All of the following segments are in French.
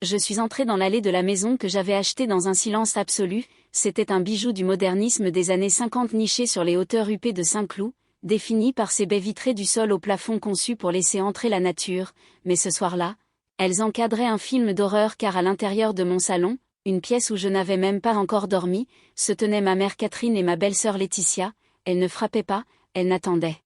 Je suis entrée dans l'allée de la maison que j'avais achetée dans un silence absolu. C'était un bijou du modernisme des années 50 niché sur les hauteurs huppées de Saint-Cloud, défini par ces baies vitrées du sol au plafond conçues pour laisser entrer la nature, mais ce soir-là, elles encadraient un film d'horreur car à l'intérieur de mon salon, une pièce où je n'avais même pas encore dormi, se tenaient ma mère Catherine et ma belle-sœur Laetitia. Elles ne frappaient pas, elles n'attendaient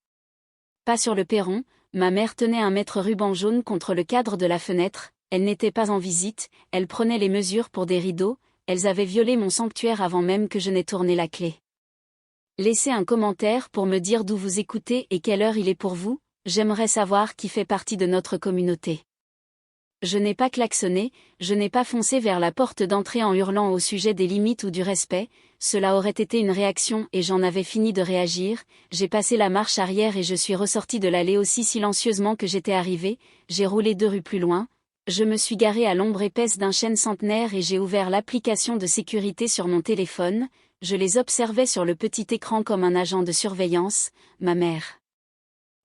pas sur le perron. Ma mère tenait un mètre ruban jaune contre le cadre de la fenêtre. Elles n'étaient pas en visite, elles prenaient les mesures pour des rideaux, elles avaient violé mon sanctuaire avant même que je n'aie tourné la clé. Laissez un commentaire pour me dire d'où vous écoutez et quelle heure il est pour vous, j'aimerais savoir qui fait partie de notre communauté. Je n'ai pas klaxonné, je n'ai pas foncé vers la porte d'entrée en hurlant au sujet des limites ou du respect, cela aurait été une réaction et j'en avais fini de réagir. J'ai passé la marche arrière et je suis ressortie de l'allée aussi silencieusement que j'étais arrivée. J'ai roulé 2 rues plus loin. Je me suis garée à l'ombre épaisse d'un chêne centenaire et j'ai ouvert l'application de sécurité sur mon téléphone. Je les observais sur le petit écran comme un agent de surveillance. Ma mère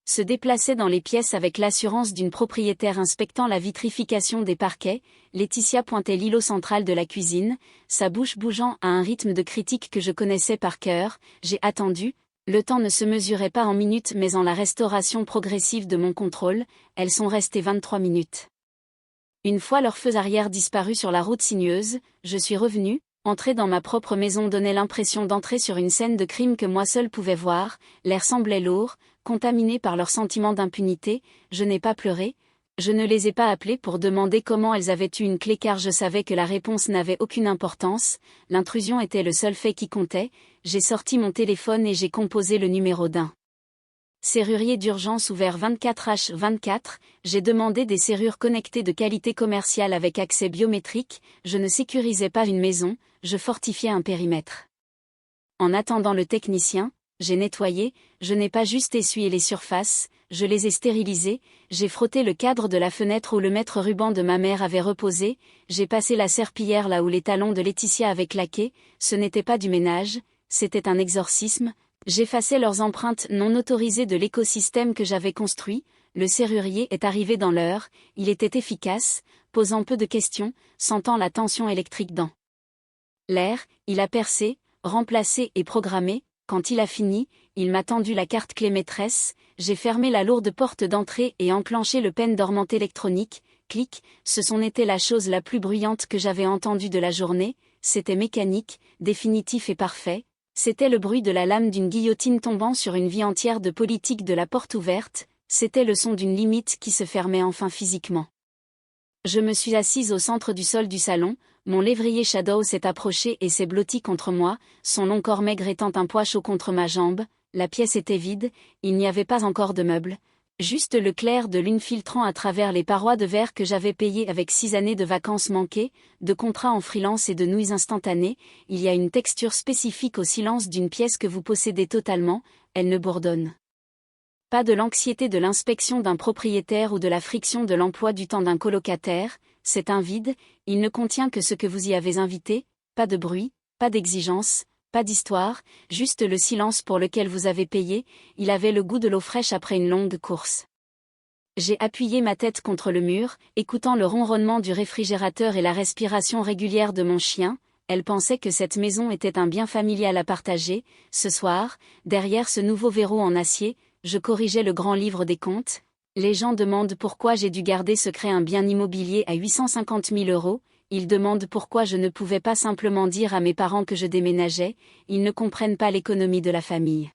se déplaçait dans les pièces avec l'assurance d'une propriétaire inspectant la vitrification des parquets. Laetitia pointait l'îlot central de la cuisine, sa bouche bougeant à un rythme de critique que je connaissais par cœur. J'ai attendu. Le temps ne se mesurait pas en minutes mais en la restauration progressive de mon contrôle. Elles sont restées 23 minutes. Une fois leur feu arrière disparu sur la route sinueuse, je suis revenue. Entrer dans ma propre maison donnait l'impression d'entrer sur une scène de crime que moi seule pouvais voir. L'air semblait lourd, contaminé par leur sentiment d'impunité. Je n'ai pas pleuré. Je ne les ai pas appelées pour demander comment elles avaient eu une clé car je savais que la réponse n'avait aucune importance. L'intrusion était le seul fait qui comptait. J'ai sorti mon téléphone et j'ai composé le numéro d'un serrurier d'urgence ouvert 24h24, j'ai demandé des serrures connectées de qualité commerciale avec accès biométrique. Je ne sécurisais pas une maison, je fortifiais un périmètre. En attendant le technicien, j'ai nettoyé, je n'ai pas juste essuyé les surfaces, je les ai stérilisées, j'ai frotté le cadre de la fenêtre où le mètre ruban de ma mère avait reposé, j'ai passé la serpillière là où les talons de Laetitia avaient claqué. Ce n'était pas du ménage, c'était un exorcisme. J'effaçais leurs empreintes non autorisées de l'écosystème que j'avais construit. Le serrurier est arrivé dans l'heure, il était efficace, posant peu de questions, sentant la tension électrique dans l'air, il a percé, remplacé et programmé. Quand il a fini, il m'a tendu la carte clé maîtresse, j'ai fermé la lourde porte d'entrée et enclenché le peine dormante électronique. Clic, ce son était la chose la plus bruyante que j'avais entendue de la journée, c'était mécanique, définitif et parfait. C'était le bruit de la lame d'une guillotine tombant sur une vie entière de politique de la porte ouverte, c'était le son d'une limite qui se fermait enfin physiquement. Je me suis assise au centre du sol du salon, mon lévrier Shadow s'est approché et s'est blotti contre moi, son long corps maigre étant un poids chaud contre ma jambe. La pièce était vide, il n'y avait pas encore de meubles. Juste le clair de lune filtrant à travers les parois de verre que j'avais payées avec 6 années de vacances manquées, de contrats en freelance et de nouilles instantanées. Il y a une texture spécifique au silence d'une pièce que vous possédez totalement, elle ne bourdonne pas de l'anxiété de l'inspection d'un propriétaire ou de la friction de l'emploi du temps d'un colocataire. C'est un vide, il ne contient que ce que vous y avez invité, pas de bruit, pas d'exigence, pas d'histoire, juste le silence pour lequel vous avez payé. Il avait le goût de l'eau fraîche après une longue course. J'ai appuyé ma tête contre le mur, écoutant le ronronnement du réfrigérateur et la respiration régulière de mon chien. Elle pensait que cette maison était un bien familial à partager. Ce soir, derrière ce nouveau verrou en acier, je corrigeais le grand livre des comptes. Les gens demandent pourquoi j'ai dû garder secret un bien immobilier à 850 000 €. Ils demandent pourquoi je ne pouvais pas simplement dire à mes parents que je déménageais. Ils ne comprennent pas l'économie de la famille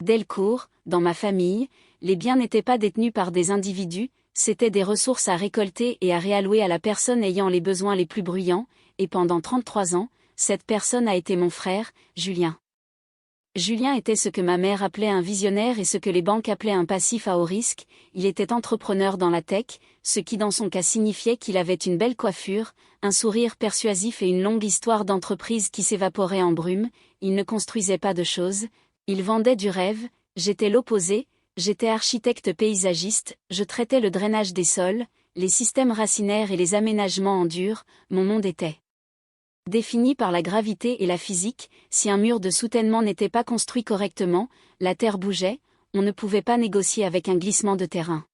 Delcourt. Dans ma famille, les biens n'étaient pas détenus par des individus, c'étaient des ressources à récolter et à réallouer à la personne ayant les besoins les plus bruyants, et pendant 33 ans, cette personne a été mon frère, Julien. Julien était ce que ma mère appelait un visionnaire et ce que les banques appelaient un passif à haut risque. Il était entrepreneur dans la tech, ce qui dans son cas signifiait qu'il avait une belle coiffure, un sourire persuasif et une longue histoire d'entreprise qui s'évaporait en brume. Il ne construisait pas de choses, il vendait du rêve. J'étais l'opposé, j'étais architecte paysagiste, je traitais le drainage des sols, les systèmes racinaires et les aménagements en dur. Mon monde était défini par la gravité et la physique. Si un mur de soutènement n'était pas construit correctement, la terre bougeait, on ne pouvait pas négocier avec un glissement de terrain.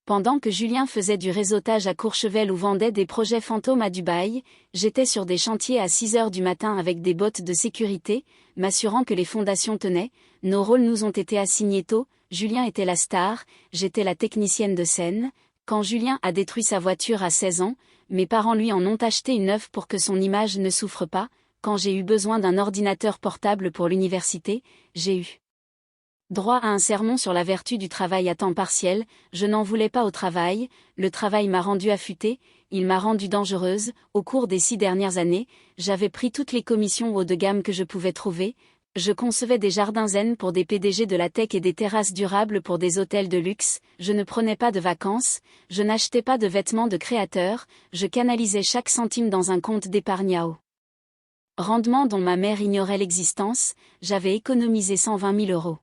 Pendant que Julien faisait du réseautage à Courchevel ou vendait des projets fantômes à Dubaï, j'étais sur des chantiers à 6 heures du matin avec des bottes de sécurité, m'assurant que les fondations tenaient. Nos rôles nous ont été assignés tôt, Julien était la star, j'étais la technicienne de scène. Quand Julien a détruit sa voiture à 16 ans, mes parents lui en ont acheté une neuve pour que son image ne souffre pas. Quand j'ai eu besoin d'un ordinateur portable pour l'université, j'ai eu droit à un sermon sur la vertu du travail à temps partiel. Je n'en voulais pas au travail, le travail m'a rendue affûtée, il m'a rendue dangereuse. Au cours des 6 dernières années, j'avais pris toutes les commissions haut de gamme que je pouvais trouver. Je concevais des jardins zen pour des PDG de la tech et des terrasses durables pour des hôtels de luxe. Je ne prenais pas de vacances, je n'achetais pas de vêtements de créateurs, je canalisais chaque centime dans un compte d'épargne à haut rendement dont ma mère ignorait l'existence. J'avais économisé 120 000 euros.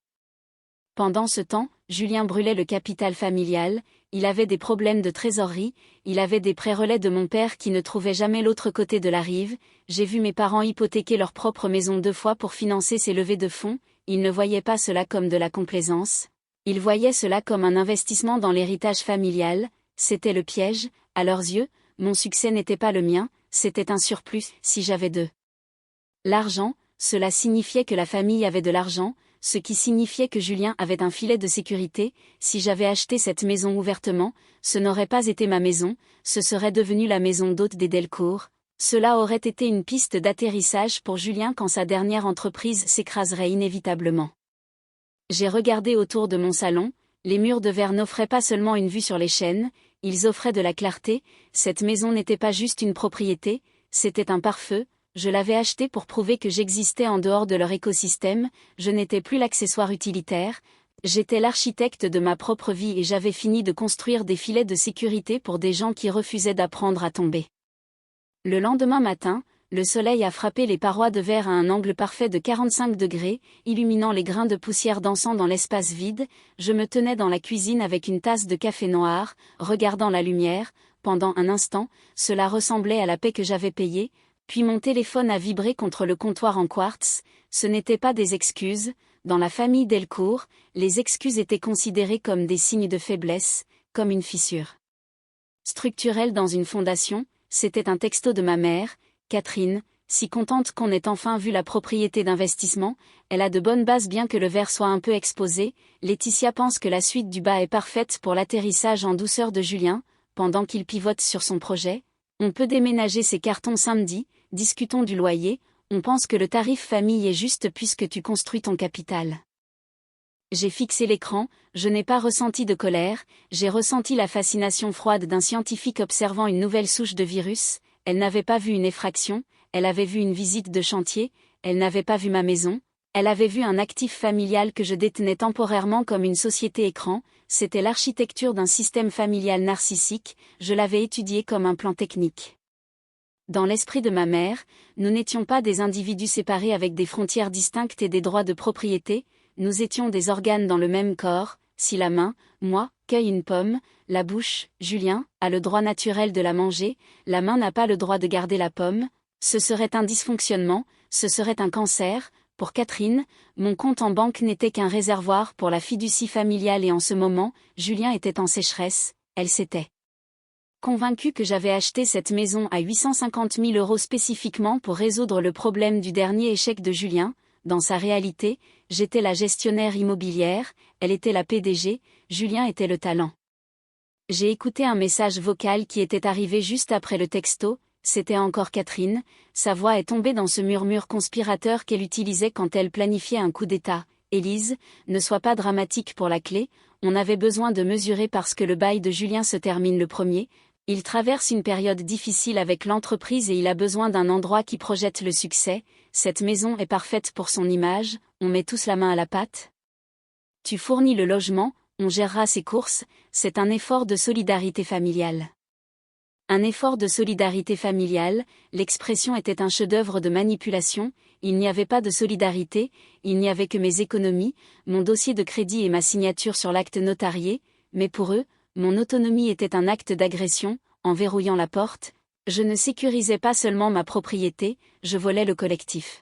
Pendant ce temps, Julien brûlait le capital familial, il avait des problèmes de trésorerie, il avait des prêts relais de mon père qui ne trouvait jamais l'autre côté de la rive. J'ai vu mes parents hypothéquer leur propre maison 2 fois pour financer ces levées de fonds. Ils ne voyaient pas cela comme de la complaisance, ils voyaient cela comme un investissement dans l'héritage familial. C'était le piège. À leurs yeux, mon succès n'était pas le mien, c'était un surplus. Si j'avais de l'argent, cela signifiait que la famille avait de l'argent, ce qui signifiait que Julien avait un filet de sécurité. Si j'avais acheté cette maison ouvertement, ce n'aurait pas été ma maison, ce serait devenu la maison d'hôte des Delcourt. Cela aurait été une piste d'atterrissage pour Julien quand sa dernière entreprise s'écraserait inévitablement. J'ai regardé autour de mon salon, les murs de verre n'offraient pas seulement une vue sur les chênes, ils offraient de la clarté. Cette maison n'était pas juste une propriété, c'était un pare-feu. Je l'avais acheté pour prouver que j'existais en dehors de leur écosystème, je n'étais plus l'accessoire utilitaire, j'étais l'architecte de ma propre vie et j'avais fini de construire des filets de sécurité pour des gens qui refusaient d'apprendre à tomber. Le lendemain matin, le soleil a frappé les parois de verre à un angle parfait de 45 degrés, illuminant les grains de poussière dansant dans l'espace vide. Je me tenais dans la cuisine avec une tasse de café noir, regardant la lumière. Pendant un instant, cela ressemblait à la paix que j'avais payée. Puis mon téléphone a vibré contre le comptoir en quartz. Ce n'étaient pas des excuses. Dans la famille Delcourt, les excuses étaient considérées comme des signes de faiblesse, comme une fissure structurelle dans une fondation. C'était un texto de ma mère, Catherine, si contente qu'on ait enfin vu la propriété d'investissement. Elle a de bonnes bases bien que le verre soit un peu exposé. Laetitia pense que la suite du bas est parfaite pour l'atterrissage en douceur de Julien, pendant qu'il pivote sur son projet. On peut déménager ces cartons samedi, discutons du loyer, on pense que le tarif famille est juste puisque tu construis ton capital. J'ai fixé l'écran, je n'ai pas ressenti de colère, j'ai ressenti la fascination froide d'un scientifique observant une nouvelle souche de virus. Elle n'avait pas vu une effraction, elle avait vu une visite de chantier, elle n'avait pas vu ma maison, elle avait vu un actif familial que je détenais temporairement comme une société écran. C'était l'architecture d'un système familial narcissique, je l'avais étudié comme un plan technique. Dans l'esprit de ma mère, nous n'étions pas des individus séparés avec des frontières distinctes et des droits de propriété, nous étions des organes dans le même corps. Si la main, moi, cueille une pomme, la bouche, Julien, a le droit naturel de la manger, la main n'a pas le droit de garder la pomme, ce serait un dysfonctionnement, ce serait un cancer. Pour Catherine, mon compte en banque n'était qu'un réservoir pour la fiducie familiale et en ce moment, Julien était en sécheresse, elle s'était convaincue que j'avais acheté cette maison à 850 000 euros spécifiquement pour résoudre le problème du dernier échec de Julien. Dans sa réalité, j'étais la gestionnaire immobilière, elle était la PDG, Julien était le talent. J'ai écouté un message vocal qui était arrivé juste après le texto. C'était encore Catherine, sa voix est tombée dans ce murmure conspirateur qu'elle utilisait quand elle planifiait un coup d'État. Élise, ne sois pas dramatique pour la clé, on avait besoin de mesurer parce que le bail de Julien se termine le 1er. Il traverse une période difficile avec l'entreprise et il a besoin d'un endroit qui projette le succès. Cette maison est parfaite pour son image, on met tous la main à la pâte. Tu fournis le logement, on gérera ses courses, c'est un effort de solidarité familiale. Un effort de solidarité familiale, l'expression était un chef-d'œuvre de manipulation, il n'y avait pas de solidarité, il n'y avait que mes économies, mon dossier de crédit et ma signature sur l'acte notarié, mais pour eux, mon autonomie était un acte d'agression. En verrouillant la porte, je ne sécurisais pas seulement ma propriété, je volais le collectif.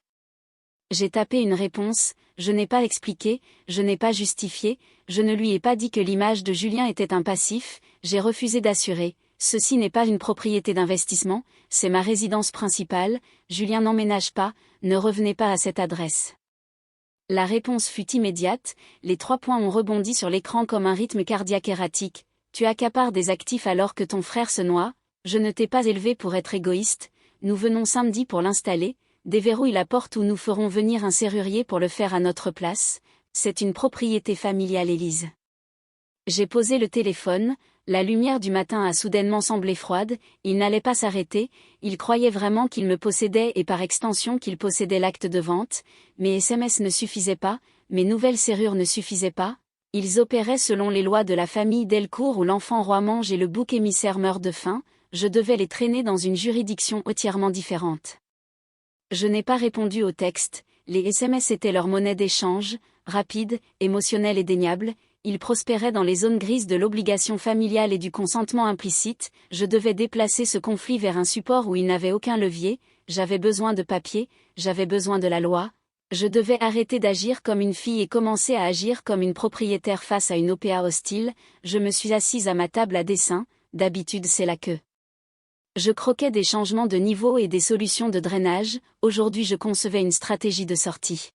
J'ai tapé une réponse, je n'ai pas expliqué, je n'ai pas justifié, je ne lui ai pas dit que l'image de Julien était un passif, j'ai refusé d'assurer. Ceci n'est pas une propriété d'investissement, c'est ma résidence principale, Julien n'emménage pas, ne revenez pas à cette adresse. La réponse fut immédiate, les 3 points ont rebondi sur l'écran comme un rythme cardiaque erratique. Tu accapares des actifs alors que ton frère se noie, je ne t'ai pas élevé pour être égoïste, nous venons samedi pour l'installer, déverrouille la porte ou nous ferons venir un serrurier pour le faire à notre place, c'est une propriété familiale Élise. J'ai posé le téléphone, la lumière du matin a soudainement semblé froide, il n'allait pas s'arrêter, il croyait vraiment qu'il me possédait et par extension qu'il possédait l'acte de vente, mes SMS ne suffisaient pas, mes nouvelles serrures ne suffisaient pas, ils opéraient selon les lois de la famille Delcourt où l'enfant roi mange et le bouc émissaire meurt de faim, je devais les traîner dans une juridiction entièrement différente. Je n'ai pas répondu au texte, les SMS étaient leur monnaie d'échange, rapide, émotionnelle et déniable, ils prospéraient dans les zones grises de l'obligation familiale et du consentement implicite, je devais déplacer ce conflit vers un support où il n'avait aucun levier, j'avais besoin de papier, j'avais besoin de la loi, je devais arrêter d'agir comme une fille et commencer à agir comme une propriétaire face à une OPA hostile, je me suis assise à ma table à dessin, d'habitude c'est la queue. Je croquais des changements de niveau et des solutions de drainage, aujourd'hui je concevais une stratégie de sortie.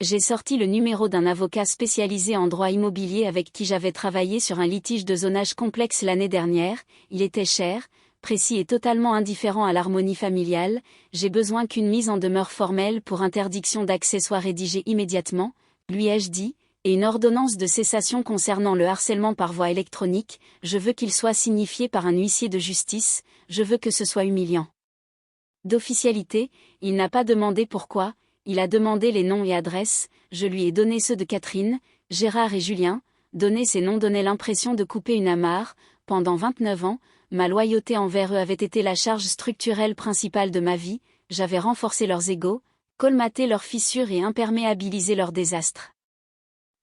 J'ai sorti le numéro d'un avocat spécialisé en droit immobilier avec qui j'avais travaillé sur un litige de zonage complexe l'année dernière, il était cher, précis et totalement indifférent à l'harmonie familiale, j'ai besoin qu'une mise en demeure formelle pour interdiction d'accès soit rédigée immédiatement, lui ai-je dit, et une ordonnance de cessation concernant le harcèlement par voie électronique, je veux qu'il soit signifié par un huissier de justice, je veux que ce soit humiliant. D'officialité, il n'a pas demandé pourquoi, il a demandé les noms et adresses, je lui ai donné ceux de Catherine, Gérard et Julien, donner ces noms donnait l'impression de couper une amarre, pendant 29 ans, ma loyauté envers eux avait été la charge structurelle principale de ma vie, j'avais renforcé leurs égos, colmaté leurs fissures et imperméabilisé leurs désastres.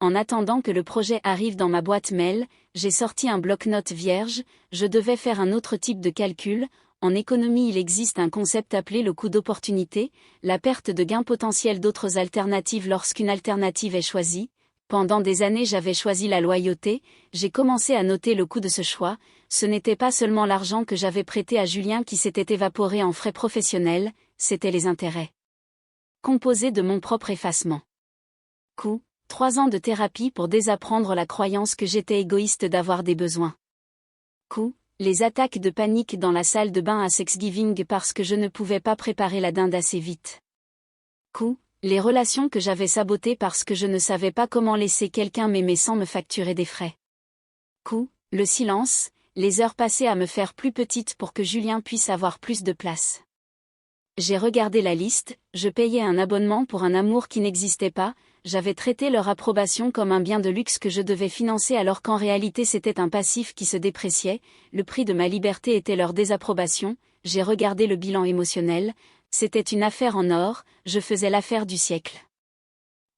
En attendant que le projet arrive dans ma boîte mail, j'ai sorti un bloc-notes vierge, je devais faire un autre type de calcul. En économie il existe un concept appelé le coût d'opportunité, la perte de gain potentiel d'autres alternatives lorsqu'une alternative est choisie. Pendant des années j'avais choisi la loyauté, j'ai commencé à noter le coût de ce choix, ce n'était pas seulement l'argent que j'avais prêté à Julien qui s'était évaporé en frais professionnels, c'était les intérêts. Composé de mon propre effacement. Coût, 3 ans de thérapie pour désapprendre la croyance que j'étais égoïste d'avoir des besoins. Coût, les attaques de panique dans la salle de bain à Thanksgiving parce que je ne pouvais pas préparer la dinde assez vite. Coût, les relations que j'avais sabotées parce que je ne savais pas comment laisser quelqu'un m'aimer sans me facturer des frais. Coût, le silence, les heures passées à me faire plus petite pour que Julien puisse avoir plus de place. J'ai regardé la liste, je payais un abonnement pour un amour qui n'existait pas, j'avais traité leur approbation comme un bien de luxe que je devais financer alors qu'en réalité c'était un passif qui se dépréciait, le prix de ma liberté était leur désapprobation, j'ai regardé le bilan émotionnel, c'était une affaire en or, je faisais l'affaire du siècle.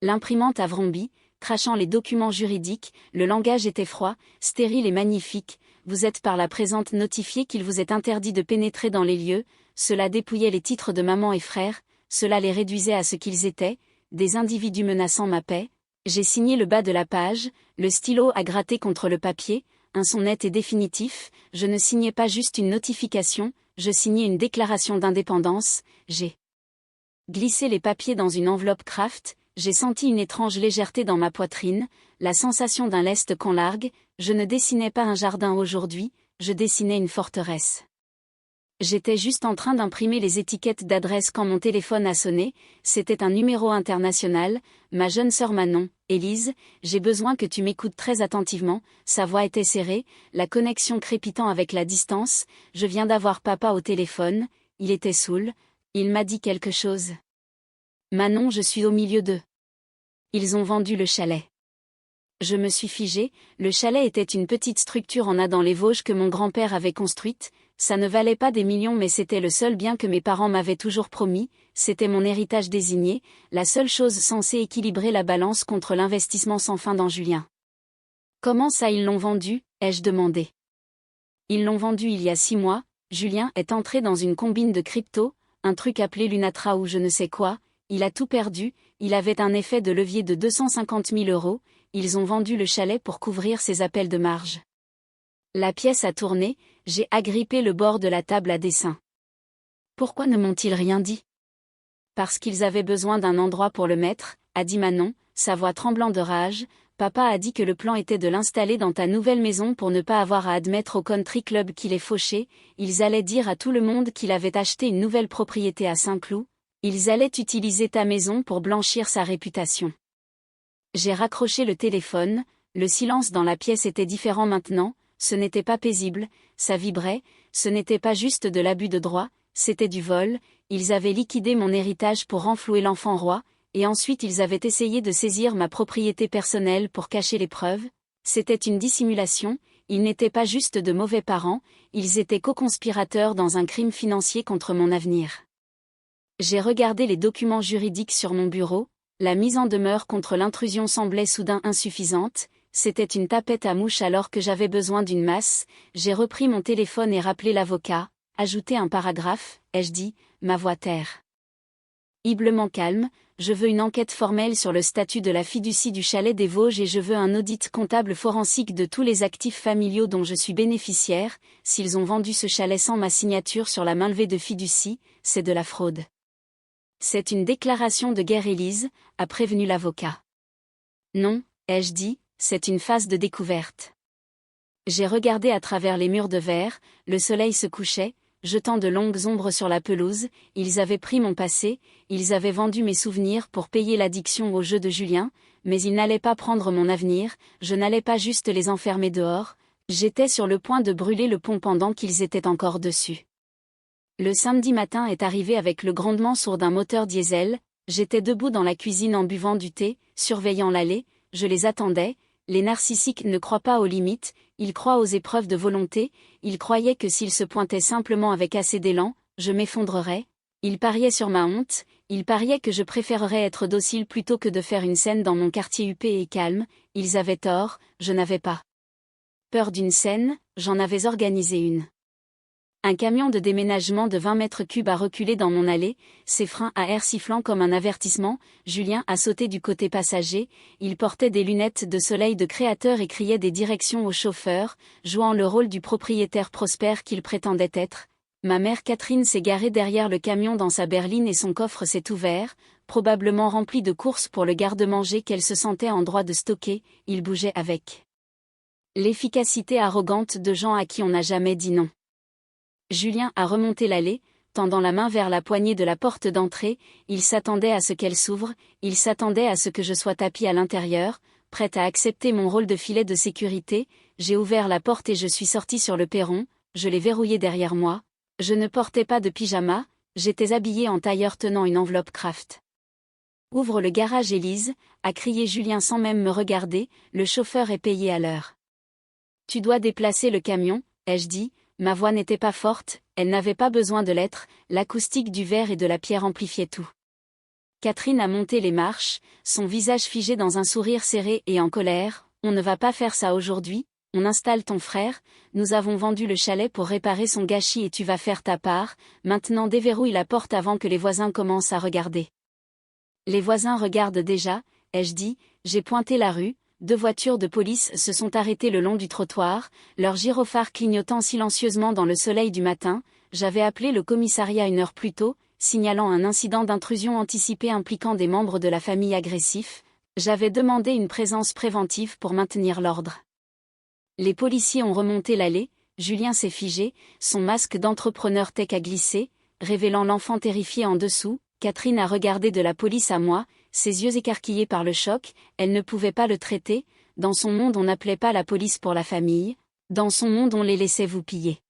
L'imprimante a vrombi, crachant les documents juridiques, le langage était froid, stérile et magnifique, vous êtes par la présente notifié qu'il vous est interdit de pénétrer dans les lieux, cela dépouillait les titres de maman et frère, cela les réduisait à ce qu'ils étaient, des individus menaçant ma paix, j'ai signé le bas de la page, le stylo a gratté contre le papier, un son net et définitif, je ne signais pas juste une notification, je signais une déclaration d'indépendance, j'ai glissé les papiers dans une enveloppe Kraft, j'ai senti une étrange légèreté dans ma poitrine, la sensation d'un lest qu'on largue, je ne dessinais pas un jardin aujourd'hui, je dessinais une forteresse. J'étais juste en train d'imprimer les étiquettes d'adresse quand mon téléphone a sonné, c'était un numéro international, ma jeune sœur Manon, Élise, j'ai besoin que tu m'écoutes très attentivement, sa voix était serrée, la connexion crépitant avec la distance, je viens d'avoir papa au téléphone, il était saoul, il m'a dit quelque chose. Manon, je suis au milieu d'eux. Ils ont vendu le chalet. Je me suis figée, le chalet était une petite structure en A dans les Vosges que mon grand-père avait construite, ça ne valait pas des millions mais c'était le seul bien que mes parents m'avaient toujours promis, c'était mon héritage désigné, la seule chose censée équilibrer la balance contre l'investissement sans fin dans Julien. Comment ça ils l'ont vendu, ai-je demandé. Ils l'ont vendu il y a 6 mois, Julien est entré dans une combine de crypto, un truc appelé Lunatra ou je ne sais quoi, il a tout perdu, il avait un effet de levier de 250 000 €, ils ont vendu le chalet pour couvrir ses appels de marge. La pièce a tourné, j'ai agrippé le bord de la table à dessein. Pourquoi ne m'ont-ils rien dit? Parce qu'ils avaient besoin d'un endroit pour le mettre, a dit Manon, sa voix tremblant de rage. Papa a dit que le plan était de l'installer dans ta nouvelle maison pour ne pas avoir à admettre au country club qu'il est fauché. Ils allaient dire à tout le monde qu'il avait acheté une nouvelle propriété à Saint-Cloud. Ils allaient utiliser ta maison pour blanchir sa réputation. J'ai raccroché le téléphone, le silence dans la pièce était différent maintenant, ce n'était pas paisible, ça vibrait, ce n'était pas juste de l'abus de droit, c'était du vol, ils avaient liquidé mon héritage pour renflouer l'enfant roi, et ensuite ils avaient essayé de saisir ma propriété personnelle pour cacher les preuves. C'était une dissimulation, ils n'étaient pas juste de mauvais parents, ils étaient co-conspirateurs dans un crime financier contre mon avenir. J'ai regardé les documents juridiques sur mon bureau, la mise en demeure contre l'intrusion semblait soudain insuffisante, c'était une tapette à mouches alors que j'avais besoin d'une masse. J'ai repris mon téléphone et rappelé l'avocat, ajouté un paragraphe, ai-je dit, ma voix terre. Hiblement calme, je veux une enquête formelle sur le statut de la fiducie du chalet des Vosges et je veux un audit comptable forensique de tous les actifs familiaux dont je suis bénéficiaire. S'ils ont vendu ce chalet sans ma signature sur la mainlevée de fiducie, c'est de la fraude. C'est une déclaration de guerre, Élise, a prévenu l'avocat. Non, ai-je dit, c'est une phase de découverte. J'ai regardé à travers les murs de verre, le soleil se couchait, jetant de longues ombres sur la pelouse. Ils avaient pris mon passé, ils avaient vendu mes souvenirs pour payer l'addiction au jeu de Julien, mais ils n'allaient pas prendre mon avenir, je n'allais pas juste les enfermer dehors, j'étais sur le point de brûler le pont pendant qu'ils étaient encore dessus. Le samedi matin est arrivé avec le grondement sourd d'un moteur diesel, j'étais debout dans la cuisine en buvant du thé, surveillant l'allée, je les attendais. Les narcissiques ne croient pas aux limites, ils croient aux épreuves de volonté, ils croyaient que s'ils se pointaient simplement avec assez d'élan, je m'effondrerais. Ils pariaient sur ma honte, ils pariaient que je préférerais être docile plutôt que de faire une scène dans mon quartier huppé et calme. Ils avaient tort, je n'avais pas peur d'une scène, j'en avais organisé une. Un camion de déménagement de 20 mètres cubes a reculé dans mon allée, ses freins à air sifflant comme un avertissement. Julien a sauté du côté passager, il portait des lunettes de soleil de créateur et criait des directions au chauffeur, jouant le rôle du propriétaire prospère qu'il prétendait être. Ma mère Catherine s'est garée derrière le camion dans sa berline et son coffre s'est ouvert, probablement rempli de courses pour le garde-manger qu'elle se sentait en droit de stocker. Il bougeait avec l'efficacité arrogante de gens à qui on n'a jamais dit non. Julien a remonté l'allée, tendant la main vers la poignée de la porte d'entrée, il s'attendait à ce qu'elle s'ouvre, il s'attendait à ce que je sois tapie à l'intérieur, prête à accepter mon rôle de filet de sécurité. J'ai ouvert la porte et je suis sortie sur le perron, je l'ai verrouillée derrière moi. Je ne portais pas de pyjama, j'étais habillée en tailleur tenant une enveloppe Kraft. Ouvre le garage, Élise, a crié Julien sans même me regarder, le chauffeur est payé à l'heure. Tu dois déplacer le camion, ai-je dit. Ma voix n'était pas forte, elle n'avait pas besoin de l'être, l'acoustique du verre et de la pierre amplifiait tout. Catherine a monté les marches, son visage figé dans un sourire serré et en colère. On ne va pas faire ça aujourd'hui, on installe ton frère, nous avons vendu le chalet pour réparer son gâchis et tu vas faire ta part, maintenant déverrouille la porte avant que les voisins commencent à regarder. Les voisins regardent déjà, ai-je dit, j'ai pointé la rue. 2 voitures de police se sont arrêtées le long du trottoir, leurs gyrophares clignotant silencieusement dans le soleil du matin. J'avais appelé le commissariat 1 heure plus tôt, signalant un incident d'intrusion anticipée impliquant des membres de la famille agressifs. J'avais demandé une présence préventive pour maintenir l'ordre. Les policiers ont remonté l'allée, Julien s'est figé, son masque d'entrepreneur tech a glissé, révélant l'enfant terrifié en dessous. Catherine a regardé de la police à moi, ses yeux écarquillés par le choc, elle ne pouvait pas le traiter. Dans son monde on n'appelait pas la police pour la famille, dans son monde on les laissait vous piller.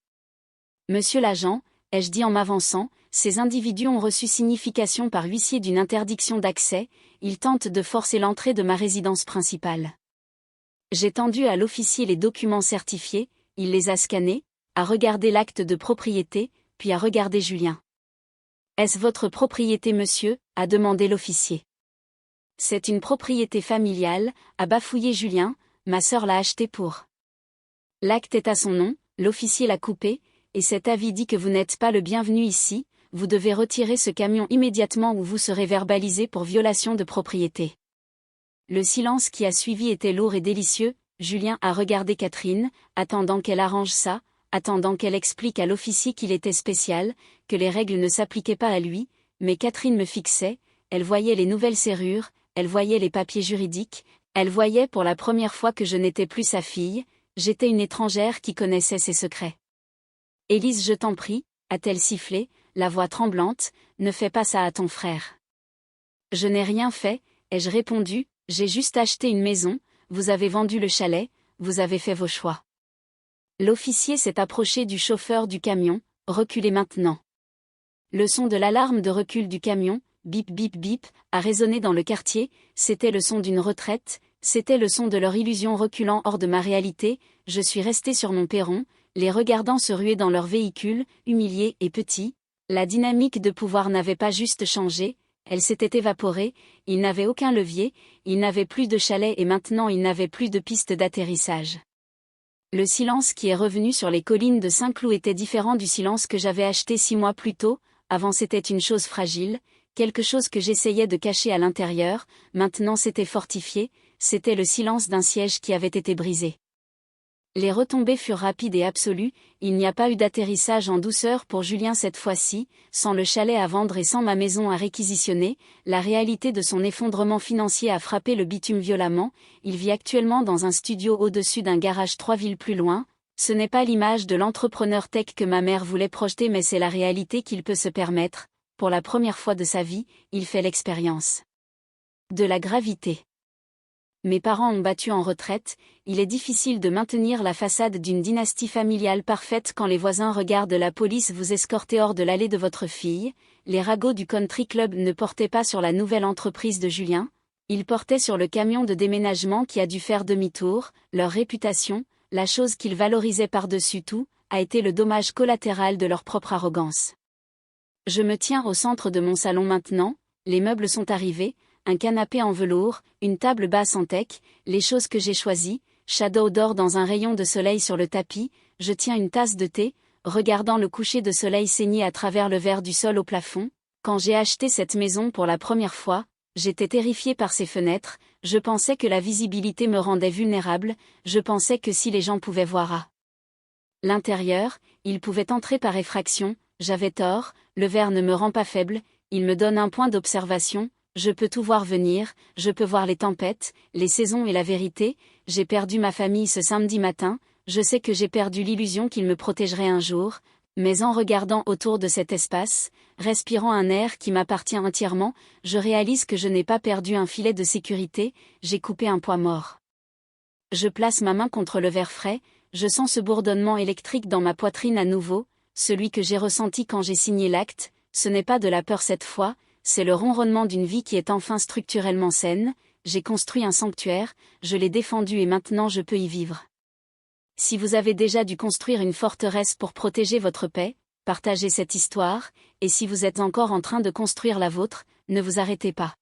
Monsieur l'agent, ai-je dit en m'avançant, ces individus ont reçu signification par huissier d'une interdiction d'accès, ils tentent de forcer l'entrée de ma résidence principale. J'ai tendu à l'officier les documents certifiés, il les a scannés, a regardé l'acte de propriété, puis a regardé Julien. Est-ce votre propriété, monsieur ? A demandé l'officier. C'est une propriété familiale, a bafouillé Julien, ma sœur l'a acheté pour. L'acte est à son nom, l'officier l'a coupé, et cet avis dit que vous n'êtes pas le bienvenu ici, vous devez retirer ce camion immédiatement ou vous serez verbalisé pour violation de propriété. Le silence qui a suivi était lourd et délicieux, Julien a regardé Catherine, attendant qu'elle arrange ça, attendant qu'elle explique à l'officier qu'il était spécial, que les règles ne s'appliquaient pas à lui, mais Catherine me fixait, elle voyait les nouvelles serrures, elle voyait les papiers juridiques, elle voyait pour la première fois que je n'étais plus sa fille, j'étais une étrangère qui connaissait ses secrets. « Élise, je t'en prie » a-t-elle sifflé, la voix tremblante, « ne fais pas ça à ton frère. » Je n'ai rien fait, ai-je répondu, j'ai juste acheté une maison, vous avez vendu le chalet, vous avez fait vos choix. L'officier s'est approché du chauffeur du camion, reculez maintenant. Le son de l'alarme de recul du camion, bip bip bip, a résonné dans le quartier, c'était le son d'une retraite, c'était le son de leur illusion reculant hors de ma réalité, je suis resté sur mon perron, les regardant se ruer dans leur véhicule, humiliés et petits. La dynamique de pouvoir n'avait pas juste changé, elle s'était évaporée, ils n'avaient aucun levier, ils n'avaient plus de chalet et maintenant ils n'avaient plus de piste d'atterrissage. Le silence qui est revenu sur les collines de Saint-Cloud était différent du silence que j'avais acheté 6 mois plus tôt, avant c'était une chose fragile, quelque chose que j'essayais de cacher à l'intérieur, maintenant c'était fortifié, c'était le silence d'un siège qui avait été brisé. Les retombées furent rapides et absolues, il n'y a pas eu d'atterrissage en douceur pour Julien cette fois-ci, sans le chalet à vendre et sans ma maison à réquisitionner, la réalité de son effondrement financier a frappé le bitume violemment, il vit actuellement dans un studio au-dessus d'un garage 3 villes plus loin, ce n'est pas l'image de l'entrepreneur tech que ma mère voulait projeter mais c'est la réalité qu'il peut se permettre, pour la première fois de sa vie, il fait l'expérience de la gravité. Mes parents ont battu en retraite, il est difficile de maintenir la façade d'une dynastie familiale parfaite quand les voisins regardent la police vous escorter hors de l'allée de votre fille, les ragots du country club ne portaient pas sur la nouvelle entreprise de Julien, ils portaient sur le camion de déménagement qui a dû faire demi-tour, leur réputation, la chose qu'ils valorisaient par-dessus tout, a été le dommage collatéral de leur propre arrogance. Je me tiens au centre de mon salon maintenant, les meubles sont arrivés, un canapé en velours, une table basse en teck, les choses que j'ai choisies, Shadow dort dans un rayon de soleil sur le tapis, je tiens une tasse de thé, regardant le coucher de soleil saigner à travers le verre du sol au plafond. Quand j'ai acheté cette maison pour la première fois, j'étais terrifiée par ses fenêtres, je pensais que la visibilité me rendait vulnérable, je pensais que si les gens pouvaient voir à l'intérieur, ils pouvaient entrer par effraction, j'avais tort, le verre ne me rend pas faible, il me donne un point d'observation, je peux tout voir venir, je peux voir les tempêtes, les saisons et la vérité, j'ai perdu ma famille ce samedi matin, je sais que j'ai perdu l'illusion qu'il me protégerait un jour, mais en regardant autour de cet espace, respirant un air qui m'appartient entièrement, je réalise que je n'ai pas perdu un filet de sécurité, j'ai coupé un poids mort. Je place ma main contre le verre frais, je sens ce bourdonnement électrique dans ma poitrine à nouveau, celui que j'ai ressenti quand j'ai signé l'acte, ce n'est pas de la peur cette fois, c'est le ronronnement d'une vie qui est enfin structurellement saine, j'ai construit un sanctuaire, je l'ai défendu et maintenant je peux y vivre. Si vous avez déjà dû construire une forteresse pour protéger votre paix, partagez cette histoire, et si vous êtes encore en train de construire la vôtre, ne vous arrêtez pas.